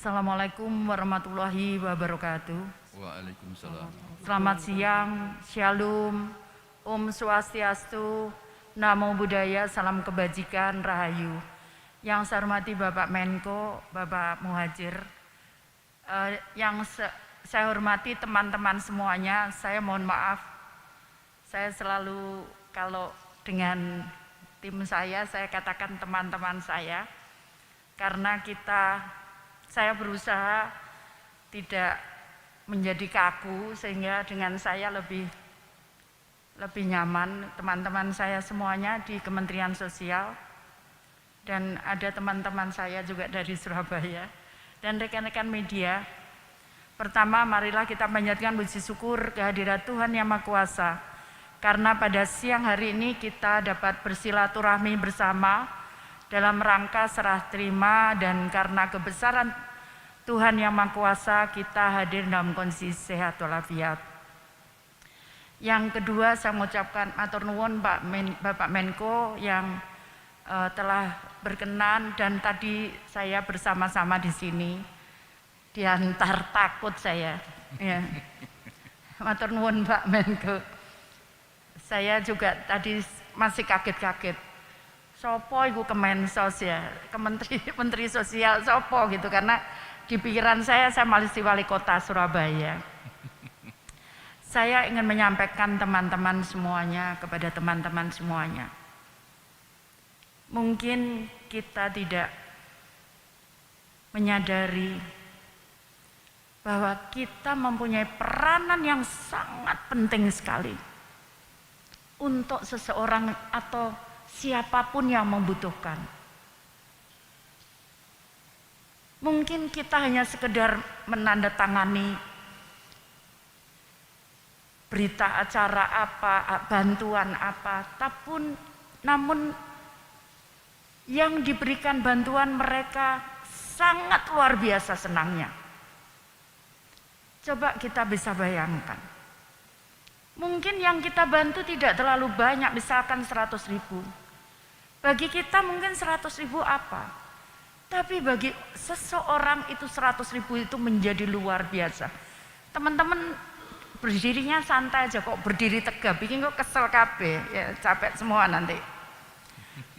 Assalamualaikum warahmatullahi wabarakatuh. Waalaikumsalam. Selamat siang, Shalom, Om Swastiastu, Namo Buddhaya, salam kebajikan, Rahayu. Yang saya hormati Bapak Menko, Bapak Muhajir, saya hormati teman-teman semuanya. Saya mohon maaf, saya selalu kalau dengan tim saya katakan teman-teman saya, karena saya berusaha tidak menjadi kaku sehingga dengan saya lebih nyaman. Teman-teman saya semuanya di Kementerian Sosial dan ada teman-teman saya juga dari Surabaya dan rekan-rekan media. Pertama, marilah kita panjatkan puji syukur kehadirat Tuhan Yang Maha Kuasa karena pada siang hari ini kita dapat bersilaturahmi bersama dalam rangka serah terima, dan karena kebesaran Tuhan Yang Maha Kuasa kita hadir dalam kondisi sehat walafiat. Yang kedua, saya mengucapkan matur nuwun Bapak Menko yang telah berkenan, dan tadi saya bersama-sama di sini diantar takut saya. Ya. Matur nuwun Pak Menko. Saya juga tadi masih kaget-kaget. Sopo iku Kemensos ya, Menteri Sosial sopo gitu, karena di pikiran saya masih wali kota Surabaya. Saya ingin menyampaikan teman-teman semuanya kepada teman-teman semuanya. Mungkin kita tidak menyadari bahwa kita mempunyai peranan yang sangat penting sekali untuk seseorang atau siapapun yang membutuhkan. Mungkin kita hanya sekedar menandatangani berita acara apa, bantuan apa, namun yang diberikan bantuan mereka sangat luar biasa senangnya. Coba kita bisa bayangkan. Mungkin yang kita bantu tidak terlalu banyak, misalkan 100.000. Bagi kita mungkin 100.000 apa? Tapi bagi seseorang itu 100.000 itu menjadi luar biasa. Teman-teman berdirinya santai aja, kok berdiri tegap, bikin kok kesel kabeh, ya capek semua nanti.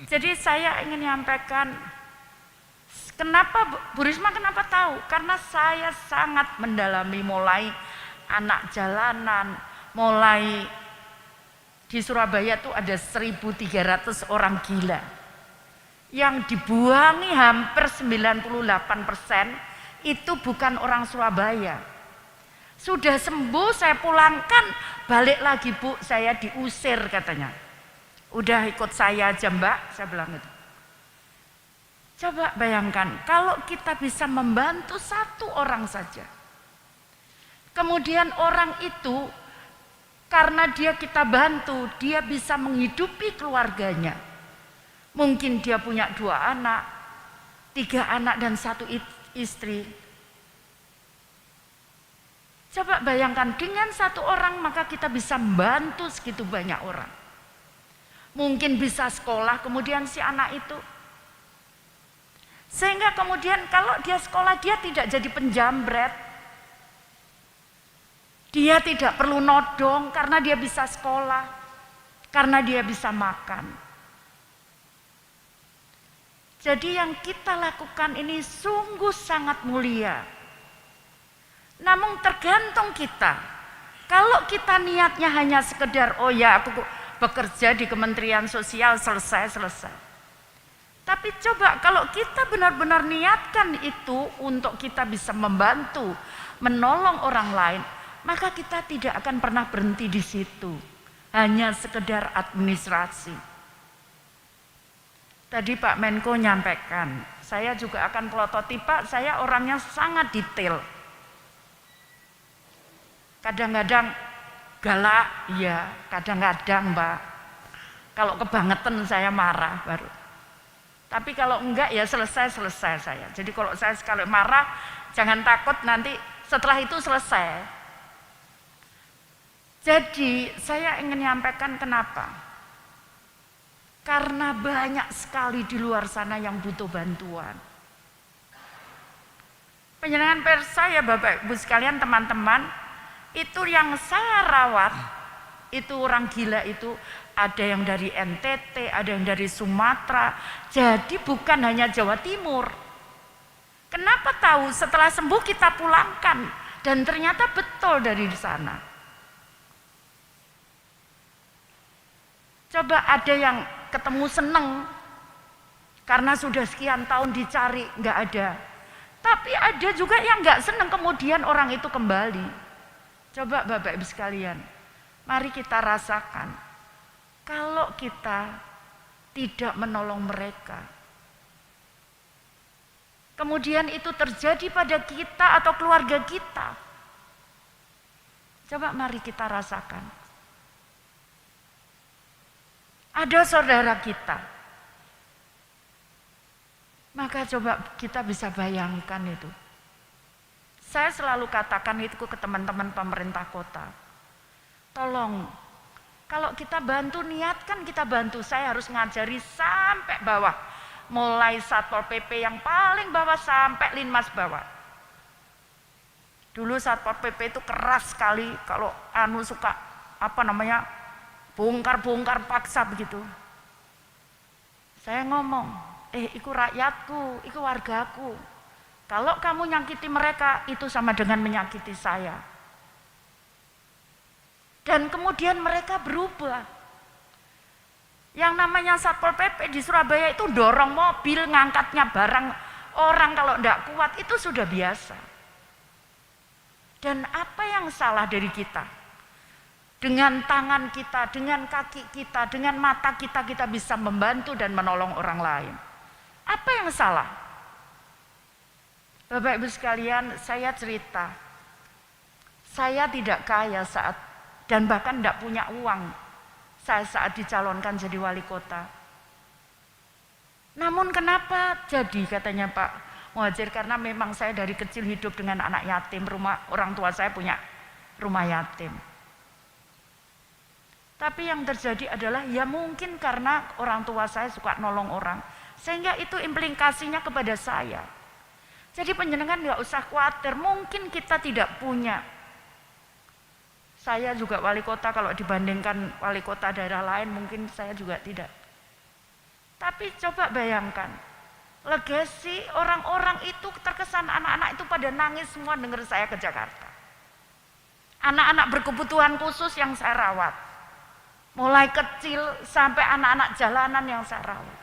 Jadi saya ingin menyampaikan, kenapa Bu Risma kenapa tahu? Karena saya sangat mendalami mulai anak jalanan, mulai di Surabaya tuh ada 1.300 orang gila yang dibuangi hampir 98% itu bukan orang Surabaya. Sudah sembuh saya pulangkan, balik lagi Bu, saya diusir katanya. Udah ikut saya aja Mbak, saya bilang itu. Coba bayangkan kalau kita bisa membantu satu orang saja. Kemudian orang itu karena kita bantu, dia bisa menghidupi keluarganya. Mungkin dia punya 2 anak, 3 anak dan 1 istri. Coba bayangkan dengan 1 orang maka kita bisa membantu segitu banyak orang. Mungkin bisa sekolah kemudian si anak itu. Sehingga kemudian kalau dia sekolah dia tidak jadi penjambret. Dia tidak perlu nodong karena dia bisa sekolah, karena dia bisa makan. Jadi yang kita lakukan ini sungguh sangat mulia. Namun tergantung kita. Kalau kita niatnya hanya sekedar, oh ya aku bekerja di Kementerian Sosial selesai. Tapi coba kalau kita benar-benar niatkan itu untuk kita bisa membantu, menolong orang lain, maka kita tidak akan pernah berhenti di situ. Hanya sekedar administrasi. Tadi Pak Menko nyampaikan, saya juga akan prototipe, saya orangnya sangat detail. Kadang-kadang galak, ya kadang-kadang Mbak. Kalau kebangetan saya marah baru. Tapi kalau enggak ya selesai saya. Jadi kalau saya sekali marah, jangan takut nanti setelah itu selesai. Jadi saya ingin menyampaikan kenapa. Karena banyak sekali di luar sana yang butuh bantuan. Penjenengan persa ya Bapak Ibu sekalian, teman-teman, itu yang saya rawat, itu orang gila itu ada yang dari NTT, ada yang dari Sumatera, jadi bukan hanya Jawa Timur. Kenapa tahu? Setelah sembuh kita pulangkan, dan ternyata betul dari sana. Coba ada yang ketemu seneng, karena sudah sekian tahun dicari, nggak ada. Tapi ada juga yang nggak seneng, kemudian orang itu kembali. Coba Bapak Ibu sekalian, mari kita rasakan, kalau kita tidak menolong mereka, kemudian itu terjadi pada kita atau keluarga kita. Coba mari kita rasakan. Ada saudara kita, maka coba kita bisa bayangkan itu. Saya selalu katakan itu ke teman-teman pemerintah kota. Tolong, kalau kita bantu, niatkan kita bantu. Saya harus ngajari sampai bawah. Mulai Satpol PP yang paling bawah sampai Linmas bawah. Dulu Satpol PP itu keras sekali kalau suka bongkar-bongkar paksa begitu. Saya ngomong, iku rakyatku, iku wargaku. Kalau kamu nyakiti mereka, itu sama dengan menyakiti saya. Dan kemudian mereka berubah. Yang namanya Satpol PP di Surabaya itu dorong mobil, ngangkatnya barang orang kalau tidak kuat, itu sudah biasa. Dan apa yang salah dari kita? Dengan tangan kita, dengan kaki kita, dengan mata kita, kita bisa membantu dan menolong orang lain. Apa yang salah? Bapak Ibu sekalian, saya cerita. Saya tidak kaya dan bahkan tidak punya uang saya saat dicalonkan jadi wali kota. Namun kenapa jadi, katanya Pak Muhadjir, karena memang saya dari kecil hidup dengan anak yatim, orang tua saya punya rumah yatim. Tapi yang terjadi adalah ya mungkin karena orang tua saya suka nolong orang, sehingga itu implikasinya kepada saya. Jadi penjenengan nggak usah khawatir, mungkin kita tidak punya. Saya juga wali kota, kalau dibandingkan wali kota daerah lain mungkin saya juga tidak. Tapi coba bayangkan, legasi orang-orang itu terkesan, anak-anak itu pada nangis semua dengar saya ke Jakarta. Anak-anak berkebutuhan khusus yang saya rawat, mulai kecil sampai anak-anak jalanan yang saya rawat.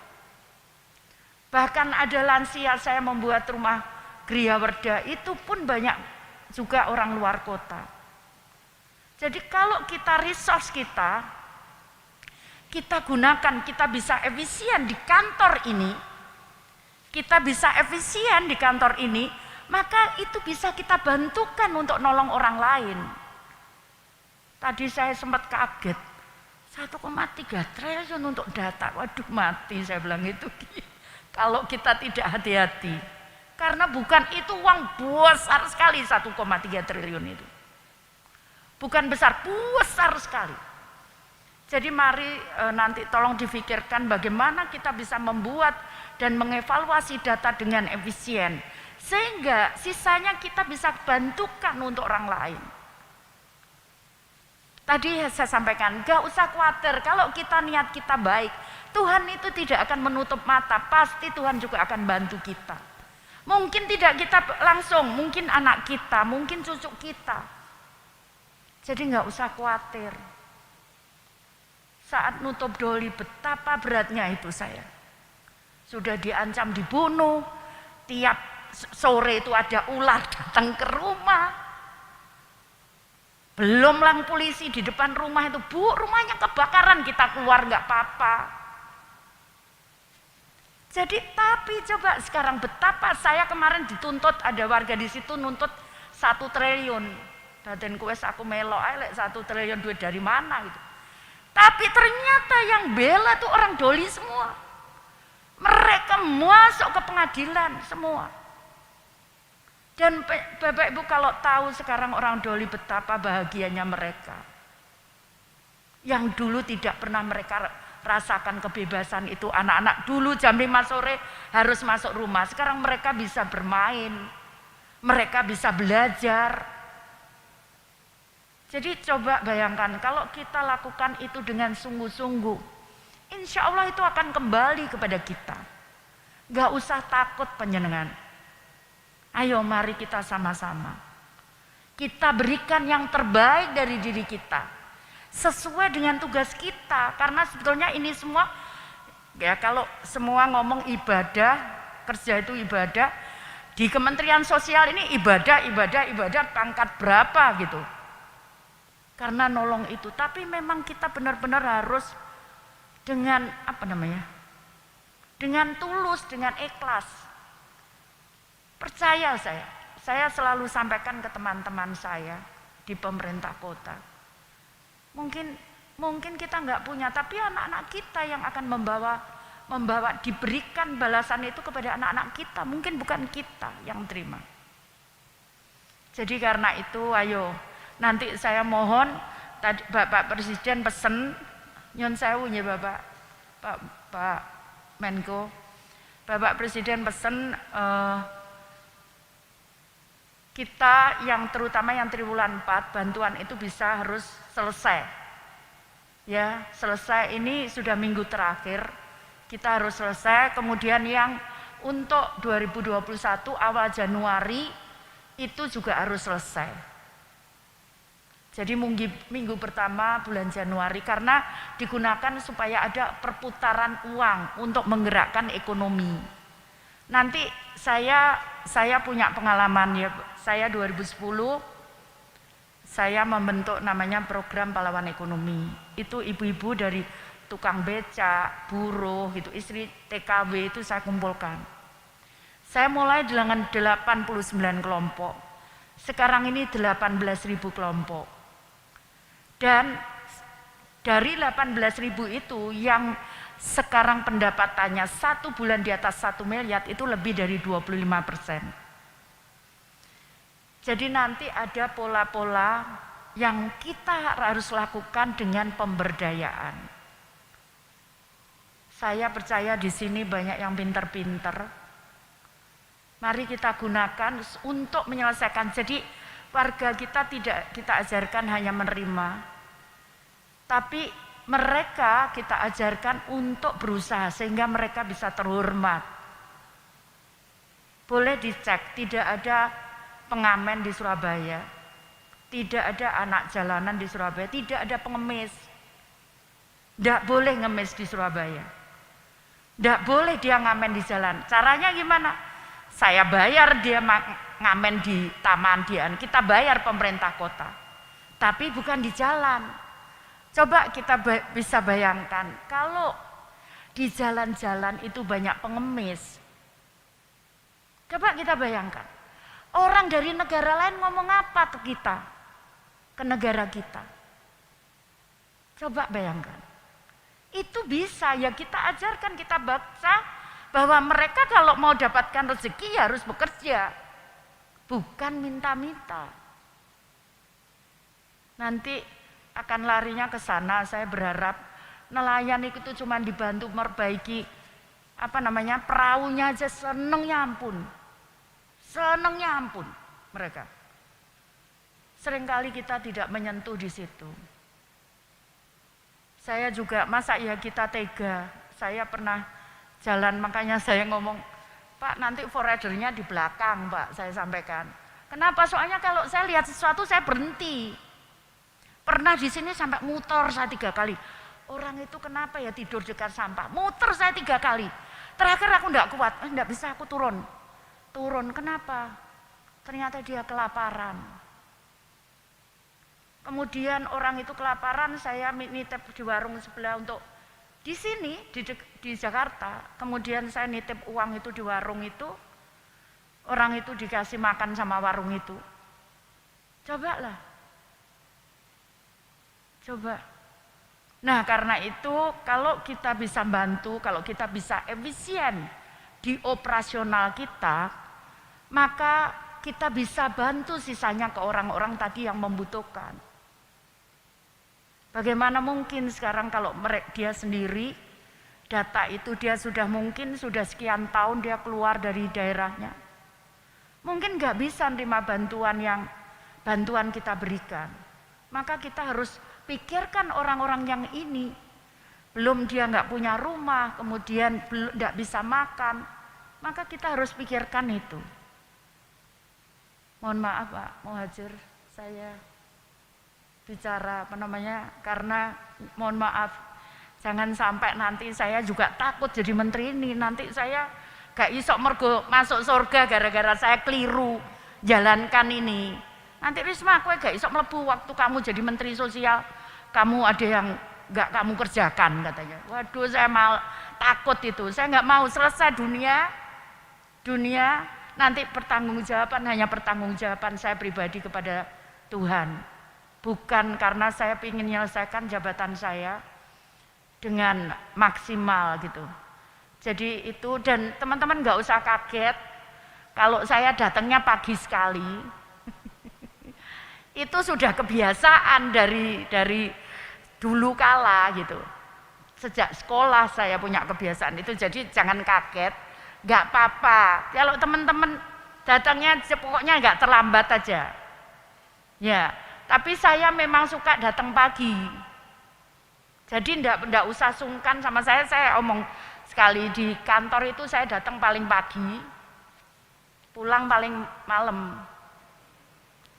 Bahkan ada lansia, saya membuat rumah Gria Werda, itu pun banyak juga orang luar kota. Jadi kalau kita resource kita gunakan, kita bisa efisien di kantor ini, maka itu bisa kita bantukan untuk nolong orang lain. Tadi saya sempat kaget, 1,3 triliun untuk data, waduh mati saya bilang itu. Kalau kita tidak hati-hati, karena bukan itu uang besar sekali 1,3 triliun itu. Bukan besar, sekali. Jadi mari nanti tolong difikirkan bagaimana kita bisa membuat dan mengevaluasi data dengan efisien. Sehingga sisanya kita bisa bantukan untuk orang lain. Tadi saya sampaikan, gak usah khawatir, kalau kita niat kita baik, Tuhan itu tidak akan menutup mata, pasti Tuhan juga akan bantu kita. Mungkin tidak kita langsung, mungkin anak kita, mungkin cucu kita. Jadi nggak usah khawatir. Saat nutup doli, betapa beratnya itu saya. Sudah diancam dibunuh, tiap sore itu ada ular datang ke rumah. Belum lang polisi di depan rumah itu, Bu, rumahnya kebakaran, kita keluar nggak apa-apa. Jadi tapi coba sekarang betapa saya kemarin dituntut, ada warga di situ nuntut 1 triliun. Daden kuwes aku melok ae lek 1 triliun duit dari mana gitu. Tapi ternyata yang bela tuh orang doli semua. Mereka masuk ke pengadilan semua. Dan Bapak Ibu kalau tahu sekarang orang doli betapa bahagianya mereka. Yang dulu tidak pernah mereka rasakan kebebasan itu, anak-anak dulu jam 5 sore harus masuk rumah, sekarang mereka bisa bermain. mereka bisa belajar. Jadi coba bayangkan kalau kita lakukan itu dengan sungguh-sungguh, insya Allah itu akan kembali kepada kita. Gak usah takut panjenengan. Ayo mari kita sama-sama. Kita berikan yang terbaik dari diri kita. Sesuai dengan tugas kita. Karena sebetulnya ini semua, ya kalau semua ngomong ibadah, kerja itu ibadah. Di Kementerian Sosial ini ibadah, pangkat berapa gitu. Karena nolong itu, tapi memang kita benar-benar harus dengan dengan tulus, dengan ikhlas. Percaya saya selalu sampaikan ke teman-teman saya di pemerintah kota. Mungkin kita nggak punya, tapi anak-anak kita yang akan membawa diberikan balasan itu kepada anak-anak kita. Mungkin bukan kita yang terima. Jadi karena itu, ayo. Nanti saya mohon tadi Bapak Presiden pesen nyon sewu ya Pak Menko. Bapak Presiden pesen kita yang terutama yang triwulan 4 bantuan itu bisa harus selesai. Ya, selesai ini sudah minggu terakhir. Kita harus selesai, kemudian yang untuk 2021 awal Januari itu juga harus selesai. Jadi minggu pertama bulan Januari karena digunakan supaya ada perputaran uang untuk menggerakkan ekonomi. Nanti saya punya pengalaman ya, saya 2010 saya membentuk namanya program pahlawan ekonomi. Itu ibu-ibu dari tukang becak, buruh, gitu, istri TKW itu saya kumpulkan. Saya mulai dengan 89 kelompok. Sekarang ini 18.000 kelompok. Dan dari 18.000 itu yang sekarang pendapatannya 1 bulan di atas 1 miliar itu lebih dari 25%. Jadi nanti ada pola-pola yang kita harus lakukan dengan pemberdayaan. Saya percaya di sini banyak yang pinter-pinter. Mari kita gunakan untuk menyelesaikan. Jadi warga kita tidak kita ajarkan hanya menerima. Tapi mereka kita ajarkan untuk berusaha sehingga mereka bisa terhormat. Boleh dicek, tidak ada pengamen di Surabaya, tidak ada anak jalanan di Surabaya, tidak ada pengemis. Tidak boleh ngemis di Surabaya. Tidak boleh dia ngamen di jalan. Caranya gimana? Saya bayar dia ngamen di Taman Dian, kita bayar pemerintah kota. Tapi bukan di jalan. Coba kita bisa bayangkan, kalau di jalan-jalan itu banyak pengemis. Coba kita bayangkan, orang dari negara lain ngomong apa ke kita? Ke negara kita. Coba bayangkan. Itu bisa ya kita ajarkan, kita baca bahwa mereka kalau mau dapatkan rezeki ya harus bekerja. Bukan minta-minta. Nanti akan larinya ke sana. Saya berharap nelayan itu cuma dibantu memperbaiki perahunya aja senengnya ampun mereka. Seringkali kita tidak menyentuh di situ. Saya juga masa ya kita tega. Saya pernah jalan, makanya saya ngomong, Pak nanti forerdernya di belakang Pak, saya sampaikan. Kenapa? Soalnya kalau saya lihat sesuatu saya berhenti. Pernah di sini sampai muter saya 3 kali. Orang itu kenapa ya tidur dekat sampah? Muter saya 3 kali. Terakhir aku enggak kuat, enggak bisa aku turun. Turun kenapa? Ternyata dia kelaparan. Kemudian orang itu kelaparan, saya nitip di warung sebelah untuk di sini di Jakarta. Kemudian saya nitip uang itu di warung itu. Orang itu dikasih makan sama warung itu. Cobalah. Coba. Nah karena itu kalau kita bisa bantu, kalau kita bisa efisien di operasional kita, maka kita bisa bantu sisanya ke orang-orang tadi yang membutuhkan. Bagaimana mungkin sekarang kalau dia sendiri, data itu dia sudah mungkin sudah sekian tahun dia keluar dari daerahnya. Mungkin nggak bisa nerima bantuan kita berikan. Maka kita harus pikirkan orang-orang yang ini. Belum dia nggak punya rumah, kemudian nggak bisa makan. Maka kita harus pikirkan itu. Mohon maaf Pak Muhajir, saya bicara karena mohon maaf. Jangan sampai nanti saya juga takut jadi menteri ini. Nanti saya gak iso mergo masuk surga gara-gara saya keliru jalankan ini. Nanti Risma kowe gak iso mlebu waktu kamu jadi menteri sosial, kamu ada yang gak kamu kerjakan katanya. Waduh, saya takut itu. Saya gak mau selesai dunia nanti hanya pertanggungjawaban saya pribadi kepada Tuhan. Bukan karena saya ingin menyelesaikan jabatan saya dengan maksimal gitu. Jadi itu, dan teman-teman nggak usah kaget kalau saya datangnya pagi sekali. Itu sudah kebiasaan dari dulu kala gitu. Sejak sekolah saya punya kebiasaan itu, jadi jangan kaget, nggak apa-apa. Kalau teman-teman datangnya pokoknya nggak terlambat aja. Ya, tapi saya memang suka datang pagi. Jadi enggak usah sungkan sama saya omong sekali di kantor itu saya datang paling pagi, pulang paling malam.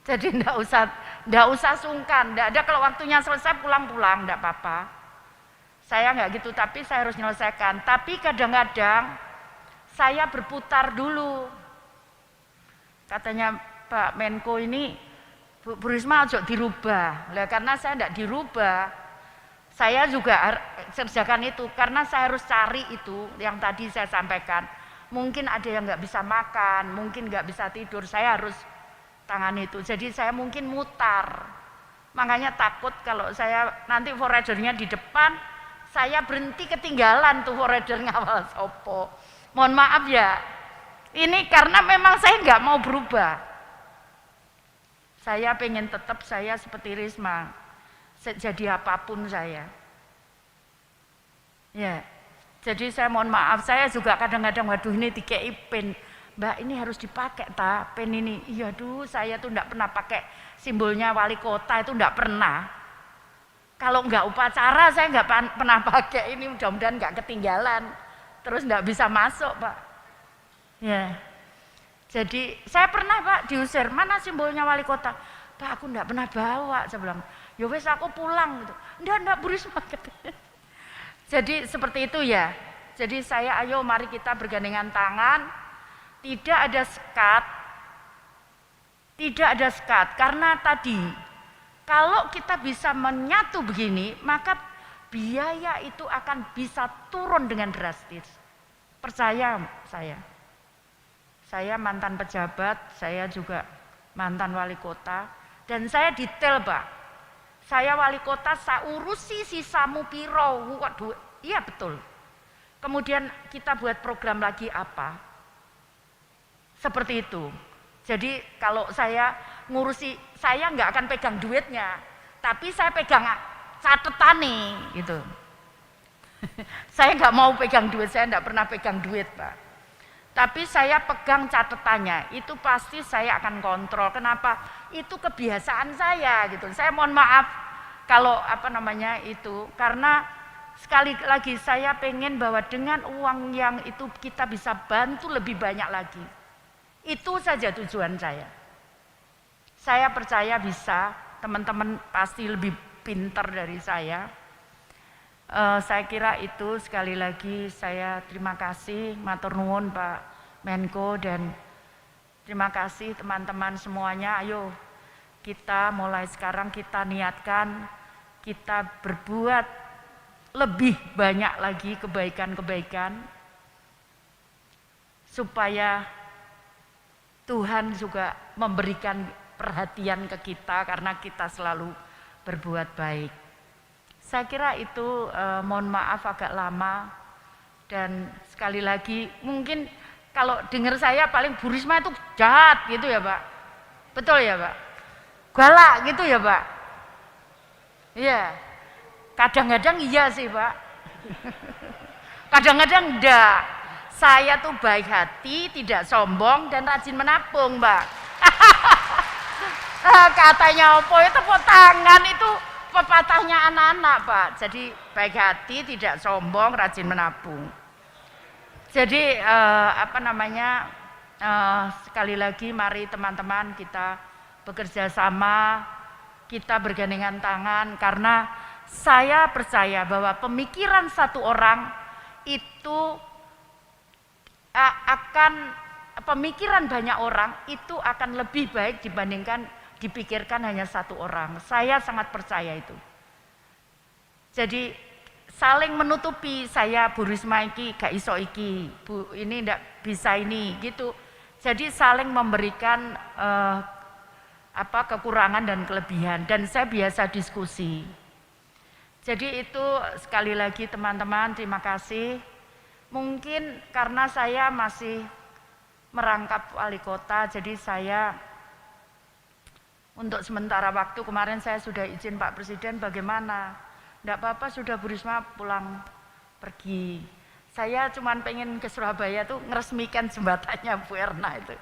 Jadi enggak usah sungkan, enggak ada kalau waktunya selesai pulang-pulang enggak apa-apa. Saya enggak gitu, tapi saya harus menyelesaikan. Tapi kadang-kadang saya berputar dulu. Katanya Pak Menko ini, Bu Risma ojo dirubah. Lah karena saya enggak dirubah. Saya juga kerjakan itu karena saya harus cari itu yang tadi saya sampaikan. Mungkin ada yang nggak bisa makan, mungkin nggak bisa tidur, saya harus tangan itu. Jadi saya mungkin mutar. Makanya takut kalau saya nanti forradernya di depan, saya berhenti ketinggalan tuh forrader ngawal sopo. Mohon maaf ya, ini karena memang saya nggak mau berubah. Saya pengen tetap saya seperti Risma. Jadi apapun saya. Ya. Jadi saya mohon maaf, saya juga kadang-kadang waduh ini dikei pen. Mbak ini harus dipakai ta pen ini. Iya saya tuh enggak pernah pakai simbolnya wali kota, itu enggak pernah. Kalau enggak upacara saya enggak pernah pakai ini, mudah-mudahan enggak ketinggalan. Terus enggak bisa masuk, Pak. Ya. Jadi saya pernah Pak diusir, mana simbolnya wali kota? Pak aku enggak pernah bawa, saya bilang. Ya wes aku pulang gitu. Enggak Bu Risma katanya. Jadi seperti itu ya. Jadi saya ayo mari kita bergandengan tangan. Tidak ada sekat karena tadi kalau kita bisa menyatu begini maka biaya itu akan bisa turun dengan drastis. Percaya saya. Saya mantan pejabat, saya juga mantan wali kota dan saya detail Pak. Saya wali kota, saya urusi sisamu piro. Waduh, iya betul. Kemudian kita buat program lagi apa? Seperti itu. Jadi kalau saya ngurusi, saya nggak akan pegang duitnya, tapi saya pegang catatan nih, gitu. Saya nggak mau pegang duit, saya nggak pernah pegang duit, Pak. Tapi saya pegang catatannya, itu pasti saya akan kontrol. Kenapa? Itu kebiasaan saya gitu. Saya mohon maaf kalau itu, karena sekali lagi saya pengen bahwa dengan uang yang itu kita bisa bantu lebih banyak lagi. Itu saja tujuan saya. Saya percaya bisa, teman-teman pasti lebih pintar dari saya. Saya kira itu sekali lagi saya terima kasih, matur nuwun Pak Menko dan terima kasih teman-teman semuanya. Ayo kita mulai sekarang kita niatkan kita berbuat lebih banyak lagi kebaikan-kebaikan supaya Tuhan juga memberikan perhatian ke kita karena kita selalu berbuat baik. Saya kira itu mohon maaf agak lama dan sekali lagi mungkin kalau dengar saya paling Bu Risma itu jahat gitu ya Pak. Betul ya Pak? Galak gitu ya Pak? Iya. Kadang-kadang iya sih Pak. Kadang-kadang enggak. Saya tuh baik hati, tidak sombong, dan rajin menabung, Mbak. Katanya opo itu tepuk tangan itu pepatahnya anak-anak, Pak. Jadi baik hati, tidak sombong, rajin menabung. Jadi sekali lagi mari teman-teman kita bekerja sama, kita bergandengan tangan, karena saya percaya bahwa pemikiran satu orang itu pemikiran banyak orang itu akan lebih baik dibandingkan dipikirkan hanya satu orang. Saya sangat percaya itu. Jadi saling menutupi, saya Bu Risma iki gak iso iki, Bu ini ndak bisa ini gitu. Jadi saling memberikan kekurangan dan kelebihan, dan saya biasa diskusi. Jadi itu sekali lagi teman-teman, terima kasih. Mungkin karena saya masih merangkap wali kota, jadi saya untuk sementara waktu kemarin saya sudah izin Pak Presiden, bagaimana? Enggak apa-apa, sudah Bu Risma pulang pergi. Saya cuma pengen ke Surabaya tuh ngeresmikan jembatannya Bu Erna itu.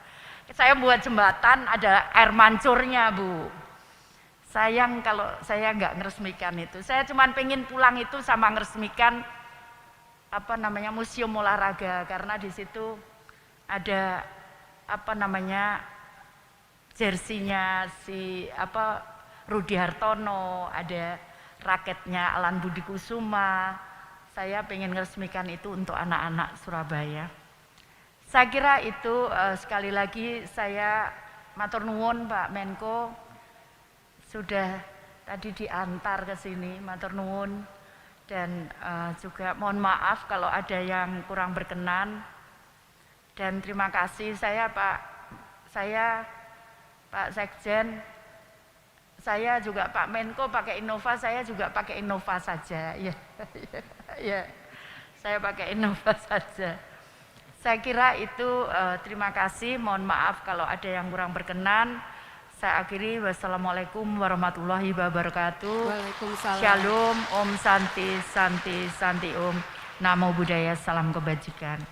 Saya buat jembatan ada air mancurnya, Bu. Sayang kalau saya nggak ngeresmikan itu. Saya cuma pengen pulang itu sama ngeresmikan museum olahraga, karena di situ ada jersinya si Rudi Hartono, ada raketnya Alan Budi Kusuma. Saya pengen ngeresmikan itu untuk anak-anak Surabaya. Saya kira itu sekali lagi saya matur nuwun Pak Menko sudah tadi diantar ke sini, matur nuwun, dan juga mohon maaf kalau ada yang kurang berkenan, dan terima kasih. Pak Sekjen, saya juga Pak Menko pakai Innova, saya juga pakai Innova saja. Ya, saya pakai Innova saja. Saya kira itu terima kasih, mohon maaf kalau ada yang kurang berkenan. Saya akhiri, wassalamualaikum warahmatullahi wabarakatuh. Waalaikumsalam. Shalom, Om Santi, Santi, Santi Om. Namo Buddhaya, salam kebajikan.